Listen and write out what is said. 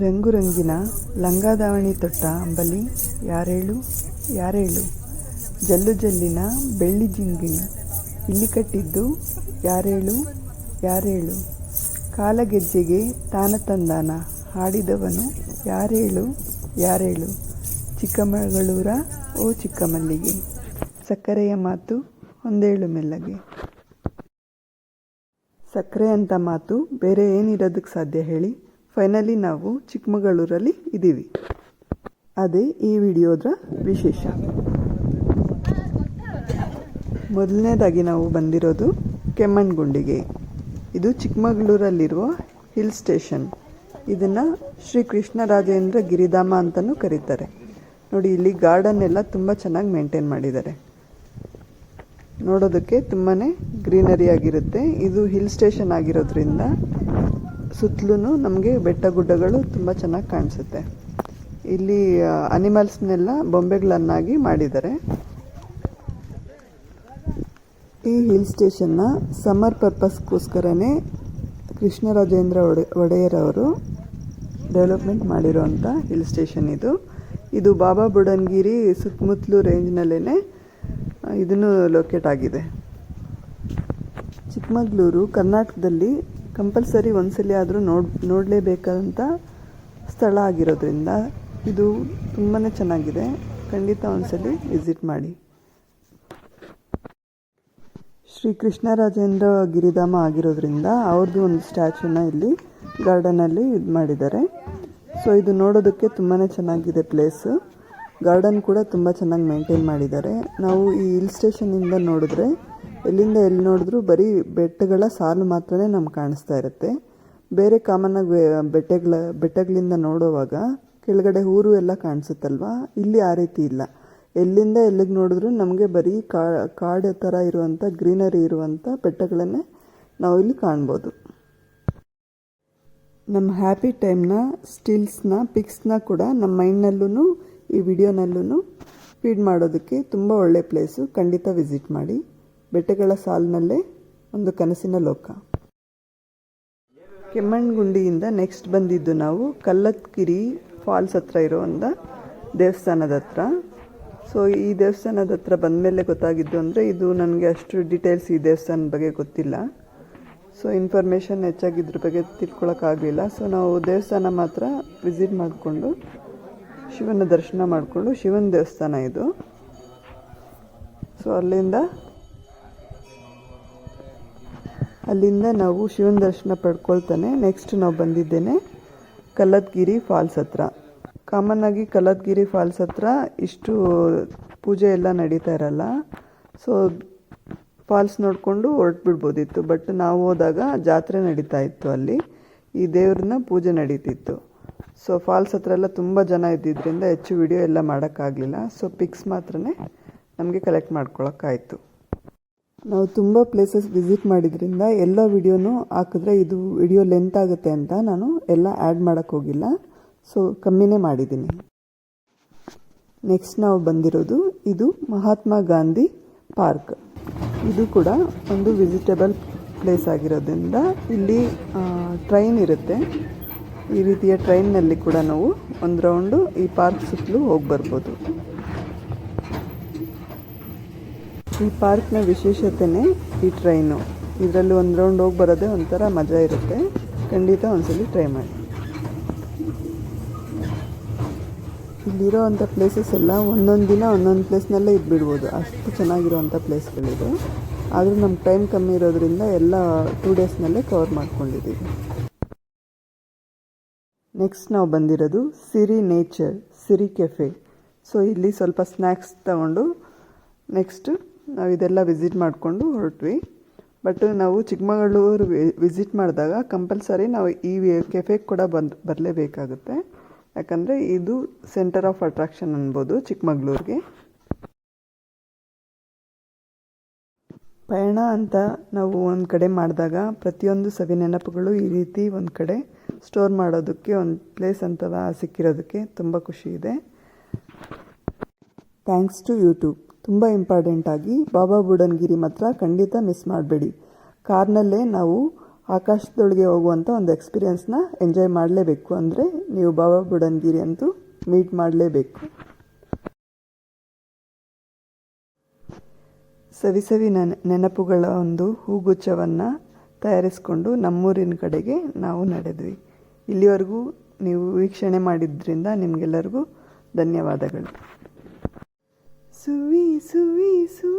ರಂಗು ರಂಗಿನ ಲಂಗಾದಾವಣಿ ತೊಟ್ಟ ಅಂಬಲಿ ಯಾರೇಳು ಯಾರೇಳು, ಜಲ್ಲು ಜಲ್ಲಿನ ಬೆಳ್ಳಿ ಜಿಂಗಿಣಿ ಇಲ್ಲಿ ಕಟ್ಟಿದ್ದು ಯಾರೇಳು ಯಾರೇಳು, ಕಾಲಗೆಜ್ಜೆಗೆ ತಾನ ತಂದಾನ ಹಾಡಿದವನು ಯಾರೇಳು ಯಾರೇಳು, ಚಿಕ್ಕಮಗಳೂರ ಓ ಚಿಕ್ಕಮಲ್ಲಿಗೆ, ಸಕ್ಕರೆಯ ಮಾತು ಒಂದೇಳು ಮೆಲ್ಲಗೆ. ಸಕ್ಕರೆ ಅಂತ ಮಾತು ಬೇರೆ ಏನಿರೋದಕ್ಕೆ ಸಾಧ್ಯ ಹೇಳಿ. ಫೈನಲಿ ನಾವು ಚಿಕ್ಕಮಗಳೂರಲ್ಲಿ ಇದ್ದೀವಿ. ಅದೇ ಈ ವಿಡಿಯೋದ ವಿಶೇಷ. ಮೊದಲನೇದಾಗಿ ನಾವು ಬಂದಿರೋದು ಕೆಮ್ಮಣ್ಣಗುಂಡಿಗೆ. ಇದು ಚಿಕ್ಕಮಗಳೂರಲ್ಲಿರುವ ಹಿಲ್ ಸ್ಟೇಷನ್. ಇದನ್ನು ಶ್ರೀ ಕೃಷ್ಣರಾಜೇಂದ್ರ ಗಿರಿಧಾಮ ಅಂತಲೂ ಕರೀತಾರೆ. ನೋಡಿ, ಇಲ್ಲಿ ಗಾರ್ಡನ್ ಎಲ್ಲ ತುಂಬ ಚೆನ್ನಾಗಿ ಮೇಂಟೈನ್ ಮಾಡಿದ್ದಾರೆ. ನೋಡೋದಕ್ಕೆ ತುಂಬಾ ಗ್ರೀನರಿ ಆಗಿರುತ್ತೆ. ಇದು ಹಿಲ್ ಸ್ಟೇಷನ್ ಆಗಿರೋದ್ರಿಂದ ಸುತ್ತಲೂ ನಮಗೆ ಬೆಟ್ಟ ಗುಡ್ಡಗಳು ತುಂಬ ಚೆನ್ನಾಗಿ ಕಾಣಿಸುತ್ತೆ. ಇಲ್ಲಿ ಅನಿಮಲ್ಸ್ನೆಲ್ಲ ಬೊಂಬೆಗಳನ್ನಾಗಿ ಮಾಡಿದ್ದಾರೆ. ಈ ಹಿಲ್ ಸ್ಟೇಷನ್ನ ಸಮ್ಮರ್ ಪರ್ಪಸ್ಗೋಸ್ಕರನೇ ಕೃಷ್ಣರಾಜೇಂದ್ರ ಒಡೆಯರ್ ಅವರು ಡೆವಲಪ್ಮೆಂಟ್ ಮಾಡಿರೋಂಥ ಹಿಲ್ ಸ್ಟೇಷನ್ ಇದು. ಇದು ಬಾಬಾ ಬುಡನ್ಗಿರಿ ಸುತ್ತಮುತ್ತಲು ರೇಂಜ್ನಲ್ಲೇ ಇದನ್ನು ಲೊಕೇಟ್ ಆಗಿದೆ. ಚಿಕ್ಕಮಗಳೂರು ಕರ್ನಾಟಕದಲ್ಲಿ ಕಂಪಲ್ಸರಿ ಒಂದ್ಸಲಿ ಆದರೂ ನೋಡಲೇಬೇಕಾದಂಥ ಸ್ಥಳ ಆಗಿರೋದ್ರಿಂದ ಇದು ತುಂಬಾ ಚೆನ್ನಾಗಿದೆ. ಖಂಡಿತ ಒಂದ್ಸಲಿ ವಿಸಿಟ್ ಮಾಡಿ. ಶ್ರೀ ಕೃಷ್ಣರಾಜೇಂದ್ರ ಗಿರಿಧಾಮ ಆಗಿರೋದ್ರಿಂದ ಅವ್ರದ್ದು ಒಂದು ಸ್ಟ್ಯಾಚ್ಯೂನ ಇಲ್ಲಿ ಗಾರ್ಡನಲ್ಲಿ ಇದು ಮಾಡಿದ್ದಾರೆ. ಸೊ ಇದು ನೋಡೋದಕ್ಕೆ ತುಂಬಾ ಚೆನ್ನಾಗಿದೆ ಪ್ಲೇಸು. ಗಾರ್ಡನ್ ಕೂಡ ತುಂಬ ಚೆನ್ನಾಗಿ ಮೇಂಟೈನ್ ಮಾಡಿದ್ದಾರೆ. ನಾವು ಈ ಹಿಲ್ ಸ್ಟೇಷನಿಂದ ನೋಡಿದ್ರೆ ಎಲ್ಲಿಂದ ಎಲ್ಲಿ ನೋಡಿದ್ರೂ ಬರೀ ಬೆಟ್ಟಗಳ ಸಾಲು ಮಾತ್ರನೇ ನಮ್ಗೆ ಕಾಣಿಸ್ತಾ ಇರುತ್ತೆ. ಬೇರೆ ಕಾಮನ್ನಾಗಿ ಬೆಟ್ಟಗಳಿಂದ ನೋಡುವಾಗ ಕೆಳಗಡೆ ಊರು ಎಲ್ಲ ಕಾಣಿಸುತ್ತಲ್ವ, ಇಲ್ಲಿ ಆ ರೀತಿ ಇಲ್ಲ. ಎಲ್ಲಿಂದ ಎಲ್ಲಿಗೆ ನೋಡಿದ್ರೂ ನಮಗೆ ಬರೀ ಕಾಡು ಥರ ಇರುವಂಥ ಗ್ರೀನರಿ ಇರುವಂಥ ಬೆಟ್ಟಗಳನ್ನೇ ನಾವು ಇಲ್ಲಿ ಕಾಣ್ಬೋದು. ನಮ್ಮ ಹ್ಯಾಪಿ ಟೈಮ್ನ ಸ್ಟಿಲ್ಸ್ನ ಪಿಕ್ಸ್ನ ಕೂಡ ನಮ್ಮ ಮೈಂಡ್ನಲ್ಲೂ ಈ ವಿಡಿಯೋನಲ್ಲೂ ಫೀಡ್ ಮಾಡೋದಕ್ಕೆ ತುಂಬ ಒಳ್ಳೆ ಪ್ಲೇಸು. ಖಂಡಿತ ವಿಸಿಟ್ ಮಾಡಿ. ಬೆಟ್ಟಗಳ ಸಾಲಿನಲ್ಲೇ ಒಂದು ಕನಸಿನ ಲೋಕ. ಕೆಮ್ಮಣ್ಣಗುಂಡಿಯಿಂದ ನೆಕ್ಸ್ಟ್ ಬಂದಿದ್ದು ನಾವು ಕಲ್ಲತ್ಗಿರಿ ಫಾಲ್ಸ್ ಹತ್ರ ಇರೋ ಒಂದು ದೇವಸ್ಥಾನದ ಹತ್ರ. ಸೊ ಈ ದೇವಸ್ಥಾನದ ಹತ್ರ ಬಂದಮೇಲೆ ಗೊತ್ತಾಗಿದ್ದು ಅಂದರೆ, ಇದು ನನಗೆ ಅಷ್ಟು ಡೀಟೇಲ್ಸ್ ಈ ದೇವಸ್ಥಾನದ ಬಗ್ಗೆ ಗೊತ್ತಿಲ್ಲ. ಸೊ ಇನ್ಫಾರ್ಮೇಷನ್ ಹೆಚ್ಚಾಗಿ ಇದ್ರ ಬಗ್ಗೆ ತಿಳ್ಕೊಳಕ್ಕಾಗಲಿಲ್ಲ. ಸೊ ನಾವು ದೇವಸ್ಥಾನ ಮಾತ್ರ ವಿಸಿಟ್ ಮಾಡಿಕೊಂಡು ಶಿವನ ದರ್ಶನ ಮಾಡಿಕೊಂಡು, ಶಿವನ ದೇವಸ್ಥಾನ ಇದು. ಸೊ ಅಲ್ಲಿಂದ ನಾವು ಶಿವನ ದರ್ಶನ ಪಡ್ಕೊಳ್ತಾನೆ ನೆಕ್ಸ್ಟ್ ನಾವು ಬಂದಿದ್ದೇನೆ ಕಲ್ಲತ್ಗಿರಿ ಫಾಲ್ಸ್ ಹತ್ರ. ಕಾಮನ್ನಾಗಿ ಕಲ್ಲತ್ಗಿರಿ ಫಾಲ್ಸ್ ಹತ್ರ ಇಷ್ಟು ಪೂಜೆ ಎಲ್ಲ ನಡೀತಾ ಇರಲ್ಲ. ಸೊ ಫಾಲ್ಸ್ ನೋಡಿಕೊಂಡು ಹೊರಟ್ಬಿಡ್ಬೋದಿತ್ತು. ಬಟ್ ನಾವು ಹೋದಾಗ ಜಾತ್ರೆ ನಡೀತಾ ಇತ್ತು, ಅಲ್ಲಿ ಈ ದೇವ್ರನ್ನ ಪೂಜೆ ನಡೀತಿತ್ತು. ಸೊ ಫಾಲ್ಸ್ ಹತ್ರ ಎಲ್ಲ ತುಂಬ ಜನ ಇದ್ದಿದ್ದರಿಂದ ಹೆಚ್ಚು ವಿಡಿಯೋ ಎಲ್ಲ ಮಾಡೋಕ್ಕಾಗಲಿಲ್ಲ. ಸೊ ಪಿಕ್ಸ್ ಮಾತ್ರನೇ ನಮಗೆ ಕಲೆಕ್ಟ್ ಮಾಡ್ಕೊಳಕ್ಕಾಯಿತು. ನಾವು ತುಂಬ ಪ್ಲೇಸಸ್ ವಿಸಿಟ್ ಮಾಡಿದ್ರಿಂದ ಎಲ್ಲ ವಿಡಿಯೋನೂ ಹಾಕಿದ್ರೆ ಇದು ವಿಡಿಯೋ ಲೆಂತ್ ಆಗುತ್ತೆ ಅಂತ ನಾನು ಎಲ್ಲ ಆ್ಯಡ್ ಮಾಡೋಕ್ಕೆ ಹೋಗಿಲ್ಲ. ಸೊ ಕಮ್ಮಿನೇ ಮಾಡಿದ್ದೀನಿ. ನೆಕ್ಸ್ಟ್ ನಾವು ಬಂದಿರೋದು ಇದು ಮಹಾತ್ಮ ಗಾಂಧಿ ಪಾರ್ಕ್. ಇದು ಕೂಡ ಒಂದು ವಿಸಿಟೇಬಲ್ ಪ್ಲೇಸ್ ಆಗಿರೋದ್ರಿಂದ ಇಲ್ಲಿ ಟ್ರೈನ್ ಇರುತ್ತೆ. ಈ ರೀತಿಯ ಟ್ರೈನ್ನಲ್ಲಿ ಕೂಡ ನಾವು ಒಂದು ರೌಂಡು ಈ ಪಾರ್ಕ್ ಸುತ್ತಲೂ ಹೋಗಿ ಬರ್ಬೋದು. ಈ ಪಾರ್ಕ್ನ ವಿಶೇಷತೆಯೇ ಈ ಟ್ರೈನು. ಇದರಲ್ಲಿ ಒಂದು ರೌಂಡ್ ಹೋಗಿ ಬರೋದೇ ಒಂಥರ ಮಜಾ ಇರುತ್ತೆ. ಖಂಡಿತ ಒಂದ್ಸಲಿ ಟ್ರೈ ಮಾಡಿ. ಇಲ್ಲಿರೋ ಅಂಥ ಪ್ಲೇಸಸ್ ಎಲ್ಲ ಒಂದೊಂದು ದಿನ ಒಂದೊಂದು ಪ್ಲೇಸ್ನಲ್ಲೇ ಇದ್ಬಿಡ್ಬೋದು, ಅಷ್ಟು ಚೆನ್ನಾಗಿರೋವಂಥ ಪ್ಲೇಸ್ಗಳಿದೆ. ಆದರೂ ನಮ್ಗೆ ಟೈಮ್ ಕಮ್ಮಿ ಇರೋದ್ರಿಂದ ಎಲ್ಲ 2 ಡೇಸ್ನಲ್ಲೇ ಕವರ್ ಮಾಡ್ಕೊಂಡಿದ್ದೀವಿ. ನೆಕ್ಸ್ಟ್ ನಾವು ಬಂದಿರೋದು ಸಿರಿ ನೇಚರ್, ಸಿರಿ ಕೆಫೆ. ಸೊ ಇಲ್ಲಿ ಸ್ವಲ್ಪ ಸ್ನ್ಯಾಕ್ಸ್ ತಗೊಂಡು ನೆಕ್ಸ್ಟ್ ನಾವು ಇದೆಲ್ಲ ವಿಸಿಟ್ ಮಾಡಿಕೊಂಡು ಹೊರಟ್ವಿ. ಬಟ್ ನಾವು ಚಿಕ್ಕಮಗಳೂರು ವಿಸಿಟ್ ಮಾಡಿದಾಗ ಕಂಪಲ್ಸರಿ ನಾವು ಈ ಕೆಫೆಗೆ ಕೂಡ ಬರಲೇಬೇಕಾಗುತ್ತೆ. ಯಾಕಂದರೆ ಇದು ಸೆಂಟರ್ ಆಫ್ ಅಟ್ರಾಕ್ಷನ್ ಅನ್ಬೋದು ಚಿಕ್ಕಮಗಳೂರಿಗೆ. ಪಯಣ ಅಂತ ನಾವು ಒಂದು ಕಡೆ ಮಾಡಿದಾಗ ಪ್ರತಿಯೊಂದು ಸವಿ ನೆನಪುಗಳು ಈ ರೀತಿ ಒಂದು ಕಡೆ ಸ್ಟೋರ್ ಮಾಡೋದಕ್ಕೆ ಒಂದು ಪ್ಲೇಸ್ ಅಂತ ಸಿಕ್ಕಿರೋದಕ್ಕೆ ತುಂಬ ಖುಷಿ ಇದೆ. Thanks to YouTube. ತುಂಬ ಇಂಪಾರ್ಟೆಂಟಾಗಿ ಬಾಬಾ ಬುಡನ್ಗಿರಿ ಮಾತ್ರ ಖಂಡಿತ ಮಿಸ್ ಮಾಡಬೇಡಿ. ಕಾರ್ನಲ್ಲೇ ನಾವು ಆಕಾಶದೊಳಗೆ ಹೋಗುವಂಥ ಒಂದು ಎಕ್ಸ್ಪೀರಿಯೆನ್ಸ್ನ ಎಂಜಾಯ್ ಮಾಡಲೇಬೇಕು. ಅಂದರೆ ನೀವು ಬಾಬಾ ಬುಡನ್ಗಿರಿ ಅಂತೂ ಮೀಟ್ ಮಾಡಲೇಬೇಕು. ಸವಿ ನೆನಪುಗಳ ಒಂದು ಹೂಗುಚ್ಛವನ್ನು ತಯಾರಿಸಿಕೊಂಡು ನಮ್ಮೂರಿನ ಕಡೆಗೆ ನಾವು ನಡೆದ್ವಿ. ಇಲ್ಲಿವರೆಗೂ ನೀವು ವೀಕ್ಷಣೆ ಮಾಡಿದ್ರಿಂದ ನಿಮಗೆಲ್ಲರಿಗೂ ಧನ್ಯವಾದಗಳು. ಸುವಿ ಸುವಿ ಸು